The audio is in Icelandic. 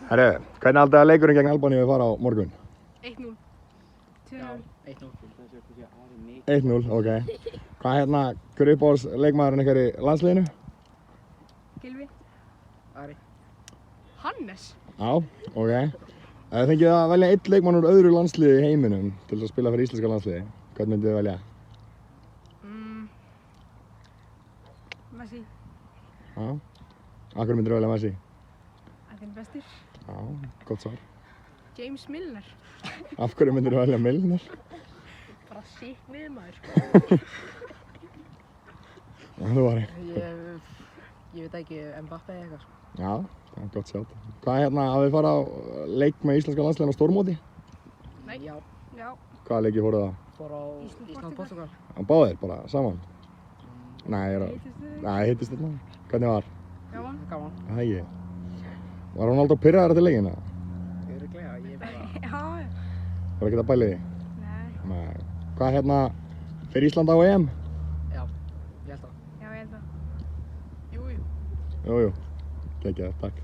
Herru, hvernig haldið að leikurinn gegn Albaníu fara á morgun? 1-0. 2-0. 1-0, ok. Hvað hver er uppáhalds leikmaðurinn ykkar í landsliðinu? Gylfi. Ari. Hannes. Já, ok. Þið fengið að velja einn leikmann úr öðru landsliði í heiminum til að spila fyrir íslenska landsliði. Hvern myndið þið velja? Messi. Já. Af hverju myndir þið velja Messi? Að þeim bestur. Já, gott svar. James Milner. Af hverju myndir þið velja Milner? Bara sík við maður. Já, þú var Ég veit ekki, Mbappé eða eitthvað. Já, það er gott sjátt. Hvað hafið þið farið á leik með íslenska landsliðinu á stórmóti? Nei. Já. Hvaða leiki fóruð það? Fór á Ísland-Portugal. Báðir bara, saman? Nei, hittist þetta. Hvernig var? Gaman. Gaman. Það ekki. Var Ronaldo pirraður eftir leikina? Örugglega, ég bara... Já. Var ekkert að pæla í því? Nei. Hvað fer Ísland á EM? Já, ég held það. Já, ég held það. Jú. Jú, geggjað, takk.